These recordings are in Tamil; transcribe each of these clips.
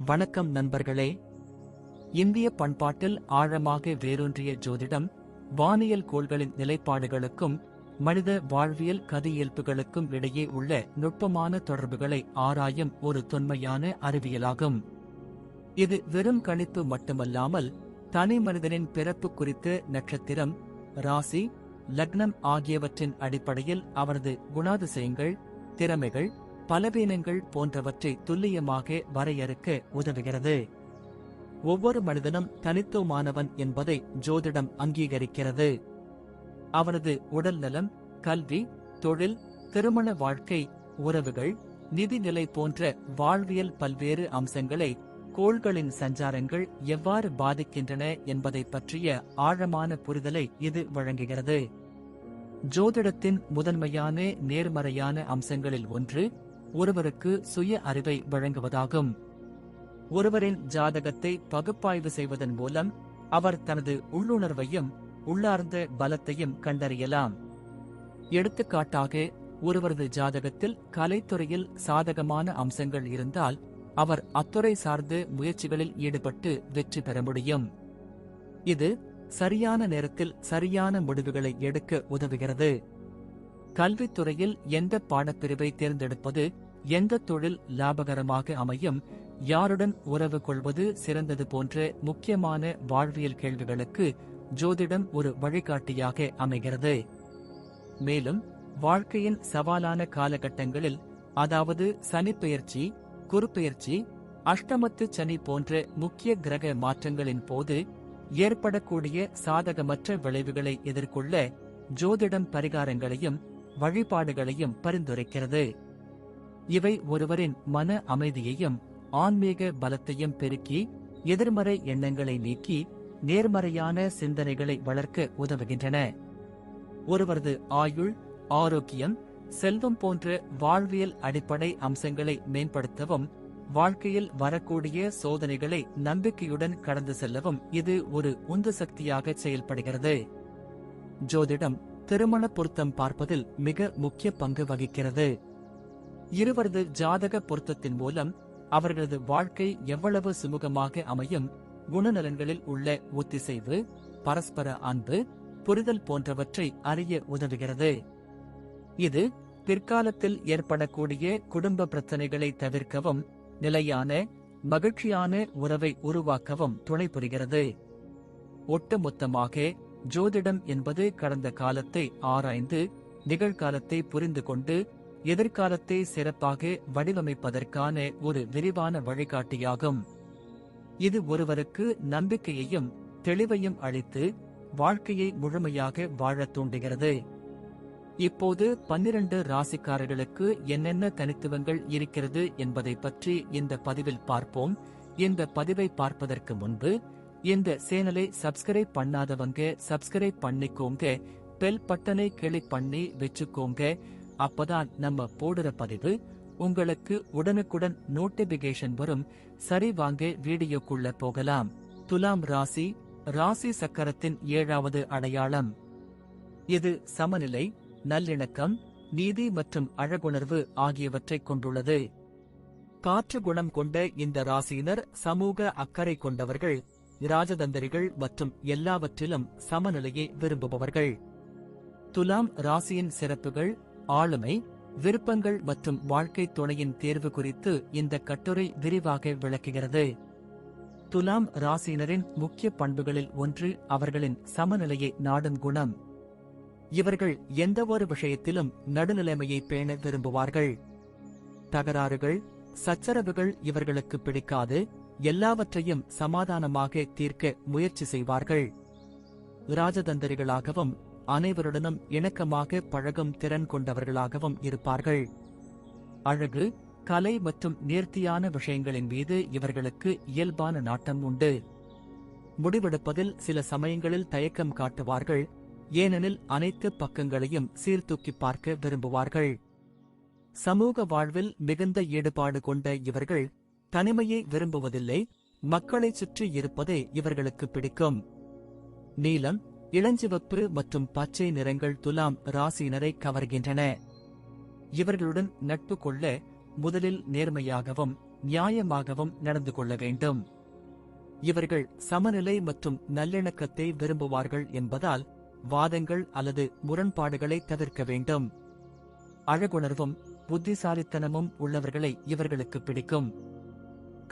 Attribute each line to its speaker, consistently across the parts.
Speaker 1: வணக்கம் நண்பர்களே. இந்திய பண்பாட்டில் ஆழமாக வேரூன்றிய ஜோதிடம், வானியல் கோள்களின் நிலைப்பாடுகளுக்கும் மனித வாழ்வியல் கதியியல்புகளுக்கும் இடையே உள்ள நுட்பமான தொடர்புகளை ஆராயும் ஒரு தொன்மையான அறிவியலாகும். இது வெறும் கணிப்பு மட்டுமல்லாமல், தனி மனிதனின் பிறப்பு குறித்து நட்சத்திரம், ராசி, லக்னம் ஆகியவற்றின் அடிப்படையில் அவரது குணாதிசயங்கள், திறமைகள், பலவீனங்கள் போன்றவற்றை துல்லியமாக வரையறுக்க உதவுகிறது. ஒவ்வொரு மனிதனும் தனித்துவமானவன் என்பதை ஜோதிடம் அங்கீகரிக்கிறது. அவரது உடல்நலம், கல்வி, தொழில், திருமண வாழ்க்கை, உறவுகள், நிதிநிலை போன்ற வாழ்வியல் பல்வேறு அம்சங்களை கோள்களின் சஞ்சாரங்கள் எவ்வாறு பாதிக்கின்றன என்பதை பற்றிய ஆழமான புரிதலை இது வழங்குகிறது. ஜோதிடத்தின் முதன்மையான நேர்மறையான அம்சங்களில் ஒன்று ஒருவருக்கு சுய அறிவை வழங்குவதாகும். ஒருவரின் ஜாதகத்தை பகுப்பாய்வு செய்வதன் மூலம் அவர் தனது உள்ளுணர்வையும் உள்ளார்ந்த பலத்தையும் கண்டறியலாம். எடுத்துக்காட்டாக, ஒருவரது ஜாதகத்தில் கலைத்துறையில் சாதகமான அம்சங்கள் இருந்தால் அவர் அத்துறை சார்ந்த முயற்சிகளில் ஈடுபட்டு வெற்றி பெற முடியும். இது சரியான நேரத்தில் சரியான முடிவுகளை எடுக்க உதவுகிறது. கல்வித்துறையில் எந்த பாடப்பிரிவை தேர்ந்தெடுப்பது, எந்த தொழில் லாபகரமாக அமையும், யாருடன் உறவு கொள்வது சிறந்தது போன்ற முக்கியமான வாழ்வியல் கேள்விகளுக்கு ஜோதிடம் ஒரு வழிகாட்டியாக அமைகிறது. மேலும், வாழ்க்கையின் சவாலான காலகட்டங்களில், அதாவது சனிப்பெயர்ச்சி, குருப்பெயர்ச்சி, அஷ்டமத்து சனி போன்ற முக்கிய கிரக மாற்றங்களின் போது ஏற்படக்கூடிய சாதகமற்ற விளைவுகளை எதிர்கொள்ள ஜோதிடம் பரிகாரங்களையும் வழிபாடுகளையும் பரிந்துரைக்கிறது. இவை ஒருவரின் மன அமைதியையும் ஆன்மீக பலத்தையும் பெருக்கி எதிர்மறை எண்ணங்களை நீக்கி நேர்மறையான சிந்தனைகளை வளர்க்க உதவுகின்றன. ஒருவரது ஆயுள், ஆரோக்கியம், செல்வம் போன்ற வாழ்வியல் அடிப்படை அம்சங்களை மேம்படுத்தவும், வாழ்க்கையில் வரக்கூடிய சோதனைகளை நம்பிக்கையுடன் கடந்து செல்லவும் இது ஒரு உந்து சக்தியாக செயல்படுகிறது. ஜோதிடம் திருமண பொருத்தம் பார்ப்பதில் மிக முக்கிய பங்கு வகிக்கிறது. இருவரது ஜாதக பொருத்தத்தின் மூலம் அவர்களது வாழ்க்கை எவ்வளவு சுமூகமாக அமையும், குணநலன்களில் உள்ள ஒத்திசைவு, பரஸ்பர அன்பு, புரிதல் போன்றவற்றை அறிய உதவுகிறது. இது பிற்காலத்தில் ஏற்படக்கூடிய குடும்ப பிரச்சனைகளை தவிர்க்கவும், நிலையான மகிழ்ச்சியான உறவை உருவாக்கவும் துணை புரிகிறது. ஒட்டுமொத்தமாக, ஜோதிடம் என்பது கடந்த காலத்தை ஆராய்ந்து நிகழ்காலத்தை புரிந்து கொண்டு எதிர்காலத்தை சிறப்பாக வடிவமைப்பதற்கான ஒரு விரிவான வழிகாட்டியாகும். இது ஒருவருக்கு நம்பிக்கையையும் தெளிவையும் அளித்து வாழ்க்கையை முழுமையாக வாழத் தூண்டுகிறது. இப்போது 12 ராசிக்காரர்களுக்கு என்னென்ன தனித்துவங்கள் இருக்கிறது என்பதை பற்றி இந்த பதிவில் பார்ப்போம். இந்த பதிவை பார்ப்பதற்கு முன்பு இந்த சேனலை சப்ஸ்கிரைப் பண்ணாதவங்க சப்ஸ்கிரைப் பண்ணிக்கோங்க, பெல் பட்டனை கிளிக் பண்ணி வச்சுக்கோங்க. அப்பதான் நம்ம போடுற பதிவு உங்களுக்கு உடனுக்குடன் நோட்டிபிகேஷன் வரும். சரி, வாங்க வீடியோக்குள்ள போகலாம். துலாம் ராசி, ராசி சக்கரத்தின் 7வது அடையாளம். இது சமநிலை, நல்லிணக்கம், நீதி மற்றும் அழகுணர்வு ஆகியவற்றை கொண்டுள்ளது. காற்று குணம் கொண்ட இந்த ராசியினர் சமூக அக்கறை கொண்டவர்கள், ராஜதந்திரிகள் மற்றும் எல்லாவற்றிலும் சமநிலையை விரும்புபவர்கள். துலாம் ராசியின் சிறப்புகள், ஆளுமை, விருப்பங்கள் மற்றும் வாழ்க்கை துணையின் தேர்வு குறித்து இந்த கட்டுரை விரிவாக விளக்குகிறது. துலாம் ராசியினரின் முக்கிய பண்புகளில் ஒன்று அவர்களின் சமநிலையை நாடும் குணம். இவர்கள் எந்தவொரு விஷயத்திலும் நடுநிலைமையை பேண விரும்புவார்கள். தகராறுகள், சச்சரவுகள் இவர்களுக்கு பிடிக்காது. எல்லாவற்றையும் சமாதானமாக தீர்க்க முயற்சி செய்வார்கள். ராஜதந்திரிகளாகவும் அனைவருடனும் இணக்கமாக பழகும் திறன் கொண்டவர்களாகவும் இருப்பார்கள். அழகு, கலை மற்றும் நேர்த்தியான விஷயங்களின் மீது இவர்களுக்கு இயல்பான நாட்டம் உண்டு. முடிவெடுப்பதில் சில சமயங்களில் தயக்கம் காட்டுவார்கள், ஏனெனில் அனைத்து பக்கங்களையும் சீர்தூக்கி பார்க்க விரும்புவார்கள். சமூக வாழ்வில் மிகுந்த ஈடுபாடு கொண்ட இவர்கள் தனிமையை விரும்புவதில்லை, மக்களைச் சுற்றி இருப்பதே இவர்களுக்கு பிடிக்கும். நீலம், இளஞ்சிவப்பு மற்றும் பச்சை நிறங்கள் துலாம் ராசியினரை கவர்கின்றன. இவர்களுடன் நட்பு கொள்ள முதலில் நேர்மையாகவும் நியாயமாகவும் நடந்து கொள்ள வேண்டும். இவர்கள் சமநிலை மற்றும் நல்லிணக்கத்தை விரும்புவார்கள் என்பதால் வாதங்கள் அல்லது முரண்பாடுகளை தவிர்க்க வேண்டும். அழகுணர்வும் புத்திசாலித்தனமும் உள்ளவர்களை இவர்களுக்கு பிடிக்கும்.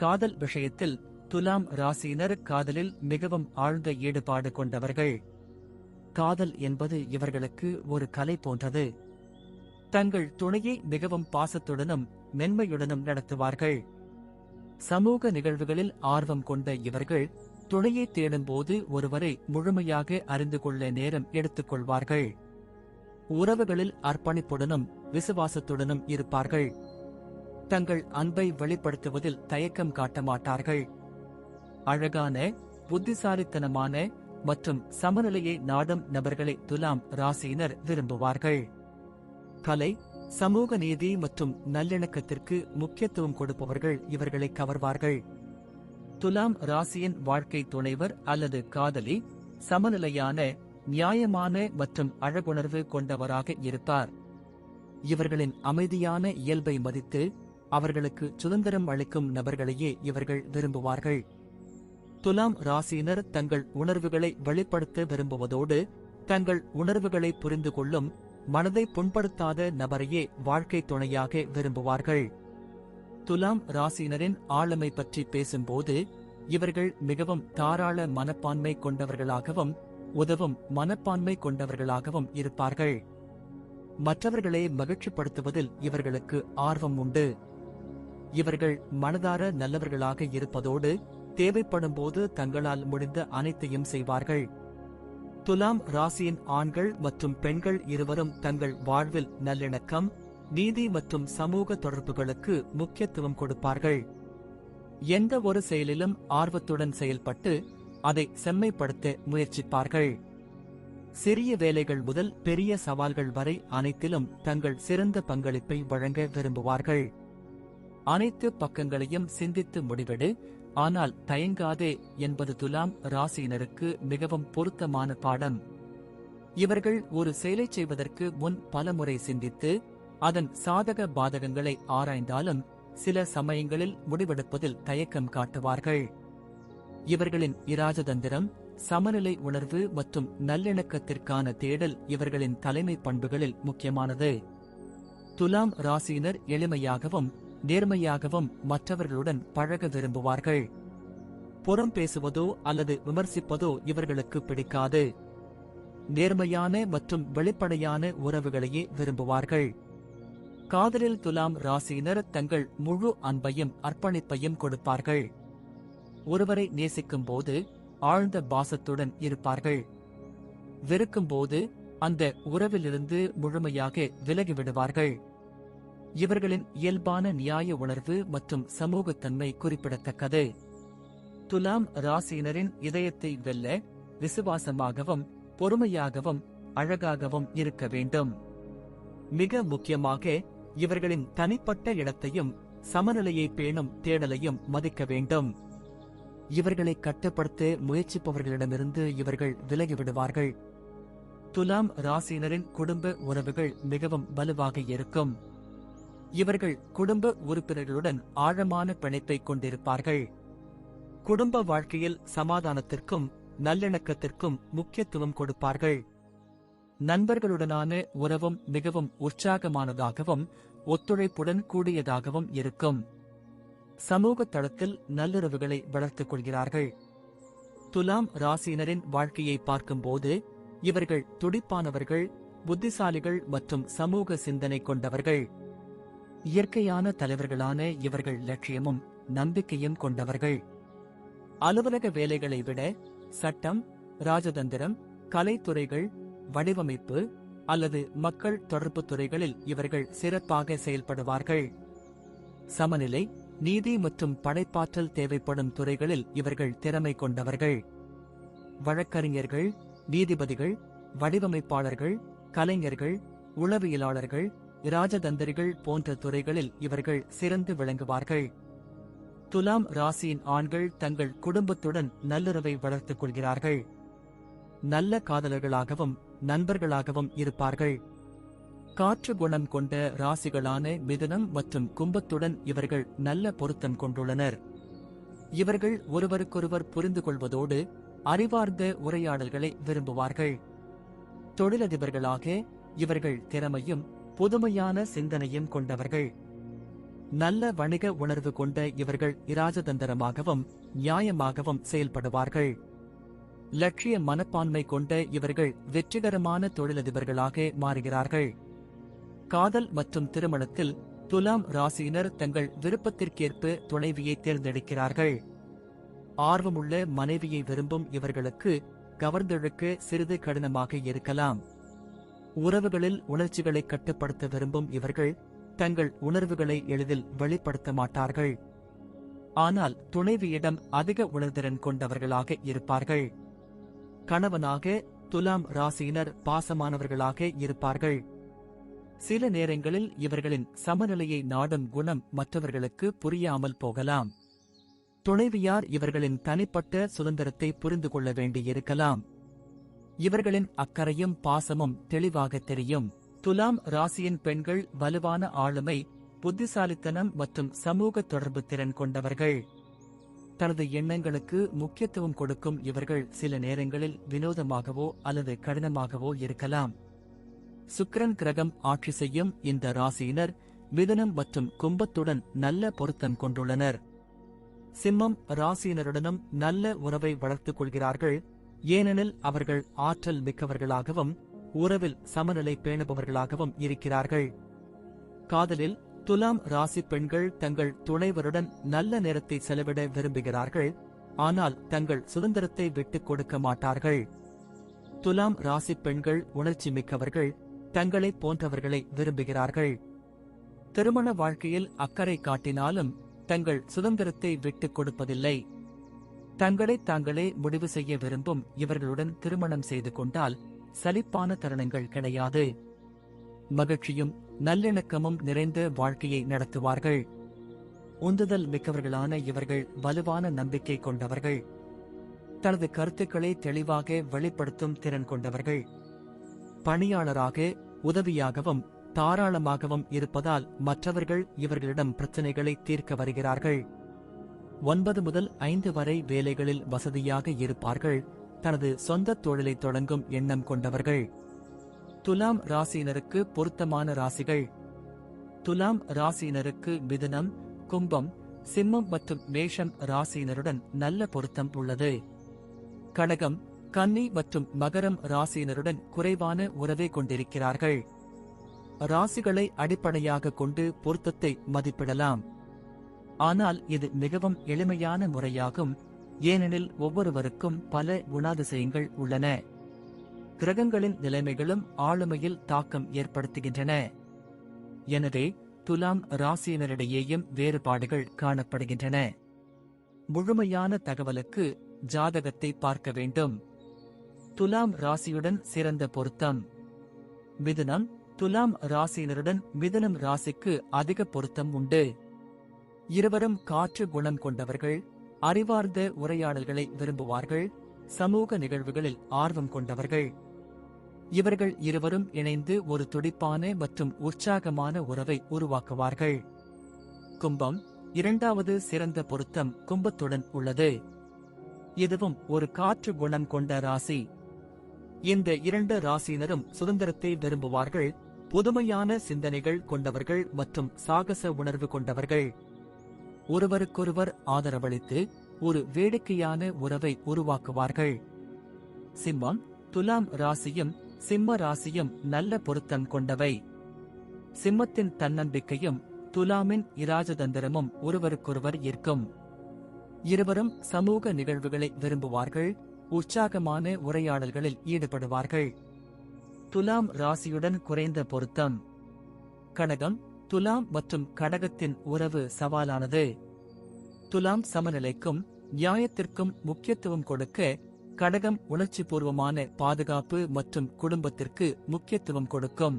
Speaker 1: காதல் விஷயத்தில் துலாம் ராசியினர் காதலில் மிகவும் ஆழ்ந்த ஈடுபாடு கொண்டவர்கள். காதல் என்பது இவர்களுக்கு ஒரு கலை போன்றது. தங்கள் துணையை மிகவும் பாசத்துடனும் மென்மையுடனும் நடத்துவார்கள். சமூக நிகழ்வுகளில் ஆர்வம் கொண்ட இவர்கள் துணையை தேடும்போது ஒருவரை முழுமையாக அறிந்து கொள்ள நேரம் எடுத்துக்கொள்வார்கள். உறவுகளில் அர்ப்பணிப்புடனும் விசுவாசத்துடனும் இருப்பார்கள். தங்கள் அன்பை வெளிப்படுத்துவதில் தயக்கம் காட்ட மாட்டார்கள். அழகான, புத்திசாலித்தனமான மற்றும் சமநிலையை நாடும் நபர்களை துலாம் ராசியினர் விரும்புவார்கள். கலை, சமூக நீதி மற்றும் நல்லிணக்கத்திற்கு முக்கியத்துவம் கொடுப்பவர்கள் இவர்களை கவர்வார்கள். துலாம் ராசியின் வாழ்க்கை துணைவர் அல்லது காதலி சமநிலையான, நியாயமான மற்றும் அழகுணர்வு கொண்டவராக இருப்பார். இவர்களின் அமைதியான இயல்பை மதித்து அவர்களுக்கு சுதந்திரம் அளிக்கும் நபர்களையே இவர்கள் விரும்புவார்கள். துலாம் ராசியினர் தங்கள் உணர்வுகளை வெளிப்படுத்த விரும்புவதோடு தங்கள் உணர்வுகளை புரிந்து கொள்ளும், மனதை புண்படுத்தாத நபரையே வாழ்க்கை துணையாக விரும்புவார்கள். துலாம் ராசியினரின் ஆளுமை பற்றி பேசும்போது இவர்கள் மிகவும் தாராள மனப்பான்மை கொண்டவர்களாகவும் உதவும் மனப்பான்மை கொண்டவர்களாகவும் இருப்பார்கள். மற்றவர்களை மகிழ்ச்சிப்படுத்துவதில் இவர்களுக்கு ஆர்வம் உண்டு. இவர்கள் மனதார நல்லவர்களாக இருப்பதோடு தேவைப்படும்போது தங்களால் முடிந்த அனைத்தையும் செய்வார்கள். துலாம் ராசியின் ஆண்கள் மற்றும் பெண்கள் இருவரும் தங்கள் வாழ்வில் நல்லிணக்கம், நீதி மற்றும் சமூக தொடர்புகளுக்கு முக்கியத்துவம் கொடுப்பார்கள். எந்த ஒரு செயலிலும் ஆர்வத்துடன் செயல்பட்டு அதை செம்மைப்படுத்த முயற்சிப்பார்கள். சிறிய வேலைகள் முதல் பெரிய சவால்கள் வரை அனைத்திலும் தங்கள் சிறந்த பங்களிப்பை வழங்க விரும்புவார்கள். அனைத்து பக்கங்களையும் சிந்தித்து முடிவெடு, ஆனால் தயங்காதே என்பது துலாம் ராசியினருக்கு மிகவும் பொருத்தமான பாடம். இவர்கள் ஒரு செயலை செய்வதற்கு முன் பலமுறை சிந்தித்து அதன் சாதக பாதகங்களை ஆராய்ந்தாலும் சில சமயங்களில் முடிவெடுப்பதில் தயக்கம் காட்டுவார்கள். இவர்களின் இராஜதந்திரம், சமநிலை உணர்வு மற்றும் நல்லிணக்கத்திற்கான தேடல் இவர்களின் தலைமை பண்புகளில் முக்கியமானது. துலாம் ராசியினர் எளிமையாகவும் நேர்மையாகவும் மற்றவர்களுடன் பழக விரும்புவார்கள். புறம் பேசுவதோ அல்லது விமர்சிப்பதோ இவர்களுக்கு பிடிக்காது. நேர்மையான மற்றும் வெளிப்படையான உறவுகளையே விரும்புவார்கள். காதலில் துலாம் ராசியினர் தங்கள் முழு அன்பையும் அர்ப்பணிப்பையும் கொடுப்பார்கள். ஒருவரை நேசிக்கும் போது ஆழ்ந்த பாசத்துடன் இருப்பார்கள். வெறுக்கும்போது அந்த உறவிலிருந்து முழுமையாக விலகிவிடுவார்கள். இவர்களின் இயல்பான நியாய உணர்வு மற்றும் சமூகத்தன்மை குறிப்பிடத்தக்கது. துலாம் ராசியினரின் இதயத்தை வெல்ல விசுவாசமாகவும் பொறுமையாகவும் அழகாகவும் இருக்க வேண்டும். மிக முக்கியமாக இவர்களின் தனிப்பட்ட இடத்தையும் சமநிலையை பேணும் தேடலையும் மதிக்க வேண்டும். இவர்களை கட்டுப்படுத்த முயற்சிப்பவர்களிடமிருந்து இவர்கள் விலகிவிடுவார்கள். துலாம் ராசியினரின் குடும்ப உறவுகள் மிகவும் வலுவாக இருக்கும். இவர்கள் குடும்ப உறுப்பினர்களுடன் ஆழமான பிணைப்பை கொண்டிருப்பார்கள். குடும்ப வாழ்க்கையில் சமாதானத்திற்கும் நல்லிணக்கத்திற்கும் முக்கியத்துவம் கொடுப்பார்கள். நண்பர்களுடனான உறவும் மிகவும் உற்சாகமானதாகவும் ஒத்துழைப்புடன் கூடியதாகவும் இருக்கும். சமூக தளத்தில் நல்லுறவுகளை வளர்த்துக் கொள்கிறார்கள். துலாம் ராசியினரின் வாழ்க்கையை பார்க்கும்போது இவர்கள் துடிப்பானவர்கள், புத்திசாலிகள் மற்றும் சமூக சிந்தனை கொண்டவர்கள். இயற்கையான தலைவர்களான இவர்கள் லட்சியமும் நம்பிக்கையும் கொண்டவர்கள். அலுவலக வேலைகளை விட சட்டம், ராஜதந்திரம், கலைத்துறைகள், வடிவமைப்பு அல்லது மக்கள் தொடர்பு துறைகளில் இவர்கள் சிறப்பாக செயல்படுவார்கள். சமநிலை, நீதி மற்றும் படைப்பாற்றல் தேவைப்படும் துறைகளில் இவர்கள் திறமை கொண்டவர்கள். வழக்கறிஞர்கள், நீதிபதிகள், வடிவமைப்பாளர்கள், கலைஞர்கள், உளவியலாளர்கள், இராஜதந்திரிகள் போன்ற துறைகளில் இவர்கள் சிறந்து விளங்குவார்கள். துலாம் ராசியின் ஆண்கள் தங்கள் குடும்பத்துடன் நல்லுறவை வளர்த்துக் கொள்கிறார்கள். நல்ல காதலர்களாகவும் நண்பர்களாகவும் இருப்பார்கள். காற்று குணம் கொண்ட ராசிகளான மிதுனம் மற்றும் கும்பத்துடன் இவர்கள் நல்ல பொருத்தம் கொண்டுள்ளனர். இவர்கள் ஒருவருக்கொருவர் புரிந்து கொள்வதோடு அறிவார்ந்த உரையாடல்களை விரும்புவார்கள். தொழிலதிபர்களாக இவர்கள் திறமையும் புதுமையான சிந்தனையும் கொண்டவர்கள். நல்ல வணிக உணர்வு கொண்ட இவர்கள் இராஜதந்திரமாகவும் நியாயமாகவும் செயல்படுவார்கள். லட்சிய மனப்பான்மை கொண்ட இவர்கள் வெற்றிகரமான தொழிலதிபர்களாக மாறுகிறார்கள். காதல் மற்றும் திருமணத்தில் துலாம் ராசியினர் தங்கள் விருப்பத்திற்கேற்ப துணைவியை தேர்ந்தெடுக்கிறார்கள். ஆர்வமுள்ள மனைவியை விரும்பும் இவர்களுக்கு கவர்ந்தெழுக்க சிறிது கடினமாக இருக்கலாம். உறவுகளில் உணர்ச்சிகளை கட்டுப்படுத்த விரும்பும் இவர்கள் தங்கள் உணர்வுகளை எளிதில் வெளிப்படுத்த மாட்டார்கள். ஆனால் துணைவியிடம் அதிக உணர்திறன் கொண்டவர்களாக இருப்பார்கள். கணவனாக துலாம் ராசியினர் பாசமானவர்களாக இருப்பார்கள். சில நேரங்களில் இவர்களின் சமநிலையை நாடும் குணம் மற்றவர்களுக்கு புரியாமல் போகலாம். துணைவியார் இவர்களின் தனிப்பட்ட சுதந்திரத்தை புரிந்து கொள்ள வேண்டியிருக்கலாம். இவர்களின் அக்கறையும் பாசமும் தெளிவாக தெரியும். துலாம் ராசியின் பெண்கள் வலுவான ஆளுமை, புத்திசாலித்தனம் மற்றும் சமூக தொடர்பு திறன் கொண்டவர்கள். தனது எண்ணங்களுக்கு முக்கியத்துவம் கொடுக்கும் இவர்கள் சில நேரங்களில் வினோதமாகவோ அல்லது கடினமாகவோ இருக்கலாம். சுக்கிரன் கிரகம் ஆட்சி செய்யும் இந்த ராசியினர் மிதுனம் மற்றும் கும்பத்துடன் நல்ல பொருத்தம் கொண்டுள்ளனர். சிம்மம் ராசியினருடனும் நல்ல உறவை வளர்த்துக் கொள்கிறார்கள். ஏனெனில் அவர்கள் ஆற்றல் மிக்கவர்களாகவும் உறவில் சமநிலை பேணுபவர்களாகவும் இருக்கிறார்கள். காதலில் துலாம் ராசி பெண்கள் தங்கள் துணைவருடன் நல்ல நேரத்தை செலவிட விரும்புகிறார்கள். ஆனால் தங்கள் சுதந்திரத்தை விட்டுக் கொடுக்க மாட்டார்கள். துலாம் ராசி பெண்கள் உணர்ச்சி மிக்கவர்கள், தங்களை போன்றவர்களை விரும்புகிறார்கள். திருமண வாழ்க்கையில் அக்கறை காட்டினாலும் தங்கள் சுதந்திரத்தை விட்டுக் கொடுப்பதில்லை. தங்களை தாங்களே முடிவு செய்ய விரும்பும் இவர்களுடன் திருமணம் செய்து கொண்டால் சலிப்பான தருணங்கள் கிடையாது. மகிழ்ச்சியும் நல்லிணக்கமும் நிறைந்த வாழ்க்கையை நடத்துவார்கள். உந்துதல் மிக்கவர்களான இவர்கள் வலுவான நம்பிக்கை கொண்டவர்கள். தனது கருத்துக்களை தெளிவாக வெளிப்படுத்தும் திறன் கொண்டவர்கள். பணியாளராக உதவியாகவும் தாராளமாகவும் இருப்பதால் மற்றவர்கள் இவர்களிடம் பிரச்சனைகளை தீர்க்க வருகிறார்கள். 9 முதல் 5 வரை வேலைகளில் வசதியாக இருப்பார்கள். தனது சொந்த தொழிலை தொடங்கும் எண்ணம் கொண்டவர்கள். துலாம் ராசியினருக்கு பொருத்தமான ராசிகள். துலாம் ராசியினருக்கு மிதுனம், கும்பம், சிம்மம் மற்றும் மேஷம் ராசியினருடன் நல்ல பொருத்தம் உள்ளது. கடகம், கன்னி மற்றும் மகரம் ராசியினருடன் குறைவான உறவை கொண்டிருக்கிறார்கள். ராசிகளை அடிப்படையாக கொண்டு பொருத்தத்தை மதிப்பிடலாம். ஆனால் இது மிகவும் எளிமையான முறையாகும். ஏனெனில் ஒவ்வொருவருக்கும் பல குணாதிசயங்கள் உள்ளன. கிரகங்களின் நிலைமைகளும் ஆளுமையில் தாக்கம் ஏற்படுத்துகின்றன. எனவே துலாம் ராசியினரிடையேயும் வேறுபாடுகள் காணப்படுகின்றன. முழுமையான தகவலுக்கு ஜாதகத்தை பார்க்க வேண்டும். துலாம் ராசியுடன் சிறந்த பொருத்தம். மிதுனம், துலாம் ராசியினருடன் மிதுனம் ராசிக்கு அதிக பொருத்தம் உண்டு. இருவரும் காற்று குணம் கொண்டவர்கள், அறிவார்ந்த உரையாடல்களை விரும்புவார்கள், சமூக நிகழ்வுகளில் ஆர்வம் கொண்டவர்கள். இவர்கள் இருவரும் இணைந்து ஒரு துடிப்பான மற்றும் உற்சாகமான உறவை உருவாக்குவார்கள். கும்பம், இரண்டாவது சிறந்த பொருத்தம் கும்பத்துடன் உள்ளது. இதுவும் ஒரு காற்று குணம் கொண்ட ராசி. இந்த 2 ராசியினரும் சுதந்திரத்தை விரும்புவார்கள், புதுமையான சிந்தனைகள் கொண்டவர்கள் மற்றும் சாகச உணர்வு கொண்டவர்கள். ஒருவருக்கொருவர் ஆதரவளித்து ஒரு வேடிக்கையான உறவை உருவாக்குவார்கள். சிம்மம், துலாம் ராசியும் சிம்ம ராசியும் நல்ல பொருத்தம் கொண்டவை. சிம்மத்தின் தன்னம்பிக்கையும் துலாமின் இராஜதந்திரமும் ஒருவருக்கொருவர் ஈர்க்கும். இருவரும் சமூக நிகழ்வுகளை விரும்புவார்கள், உற்சாகமான உரையாடல்களில் ஈடுபடுவார்கள். துலாம் ராசியுடன் குறைந்த பொருத்தம். கடகம், துலாம் மற்றும் கடகத்தின் உறவு சவாலானது. துலாம் சமநிலைக்கும் நியாயத்திற்கும் முக்கியத்துவம் கொடுக்க, கடகம் உணர்ச்சிபூர்வமான பாதுகாப்பு மற்றும் குடும்பத்திற்கு முக்கியத்துவம் கொடுக்கும்.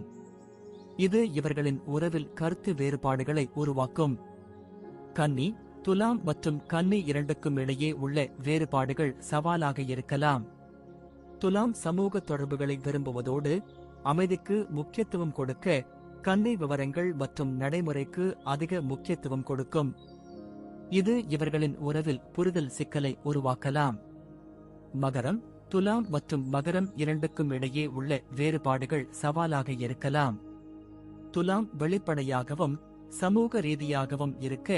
Speaker 1: இது இவர்களின் உறவில் கருத்து வேறுபாடுகளை உருவாக்கும். கன்னி, துலாம் மற்றும் கன்னி இரண்டுக்கும் இடையே உள்ள வேறுபாடுகள் சவாலாக இருக்கலாம். துலாம் சமூக தொடர்புகளை விரும்புவதோடு அமைதிக்கு முக்கியத்துவம் கொடுக்க, கன்னி விவரங்கள் மற்றும் நடைமுறைக்கு அதிக முக்கியத்துவம் கொடுக்கும். இது இவர்களின் உறவில் புரிதல் சிக்கலை உருவாக்கலாம். மகரம், துலாம் மற்றும் மகரம் இரண்டுக்கும் இடையே உள்ள வேறுபாடுகள் சவாலாக இருக்கலாம். துலாம் வெளிப்படையாகவும் சமூக ரீதியாகவும் இருக்க,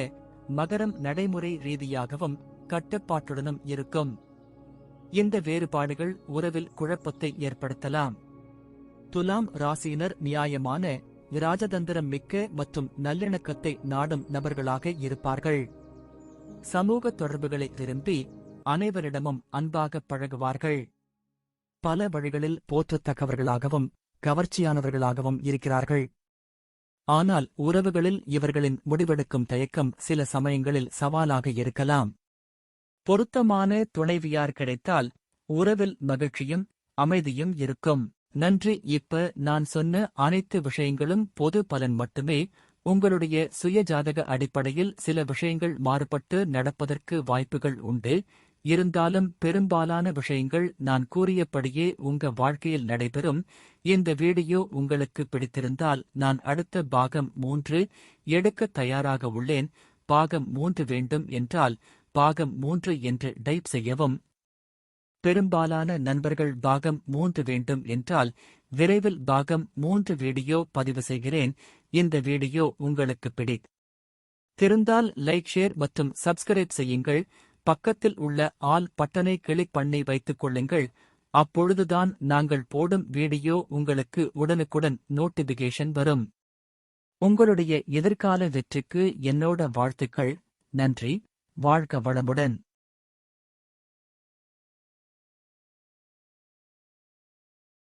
Speaker 1: மகரம் நடைமுறை ரீதியாகவும் கட்டுப்பாட்டுடனும் இருக்கும். இந்த வேறுபாடுகள் உறவில் குழப்பத்தை ஏற்படுத்தலாம். துலாம் ராசியினர் நியாயமான, இராஜதந்திரம் மிக்க மற்றும் நல்லிணக்கத்தை நாடும் நபர்களாக இருப்பார்கள். சமூக தொடர்புகளை விரும்பி அனைவரிடமும் அன்பாக பழகுவார்கள். பல வழிகளில் போற்றத்தக்கவர்களாகவும் கவர்ச்சியானவர்களாகவும் இருக்கிறார்கள். ஆனால் உறவுகளில் இவர்களின் முடிவெடுக்கும் தயக்கம் சில சமயங்களில் சவாலாக இருக்கலாம். பொருத்தமான துணைவியார் கிடைத்தால் உறவில் மகிழ்ச்சியும் அமைதியும் இருக்கும். நன்றி. இப்ப நான் சொன்ன அனைத்து விஷயங்களும் பொது பலன் மட்டுமே. உங்களுடைய சுய ஜாதக அடிப்படையில் சில விஷயங்கள் மாறுபட்டு நடப்பதற்கு வாய்ப்புகள் உண்டு. இருந்தாலும் பெரும்பாலான விஷயங்கள் நான் கூறியபடியே உங்க வாழ்க்கையில் நடைபெறும். இந்த வீடியோ உங்களுக்கு பிடித்திருந்தால் நான் அடுத்த பாகம் 3 எடுக்க தயாராக உள்ளேன். பாகம் 3 வேண்டும் என்றால் பாகம் 3 என்று டைப் செய்யவும். பெரும்பாலான நண்பர்கள் பாகம் 3 வேண்டும் என்றால் விரைவில் பாகம் 3 வீடியோ பதிவு செய்கிறேன். இந்த வீடியோ உங்களுக்கு பிடித்திருந்தால் லைக், ஷேர் மற்றும் சப்ஸ்கிரைப் செய்யுங்கள். பக்கத்தில் உள்ள ஆல் பட்டனை கிளிக் பண்ணி வைத்துக் கொள்ளுங்கள். அப்பொழுதுதான் நாங்கள் போடும் வீடியோ உங்களுக்கு உடனுக்குடன் நோட்டிபிகேஷன் வரும். உங்களுடைய எதிர்கால வெற்றிக்கு என்னோட வாழ்த்துக்கள். நன்றி. வாழ்க வளமுடன்.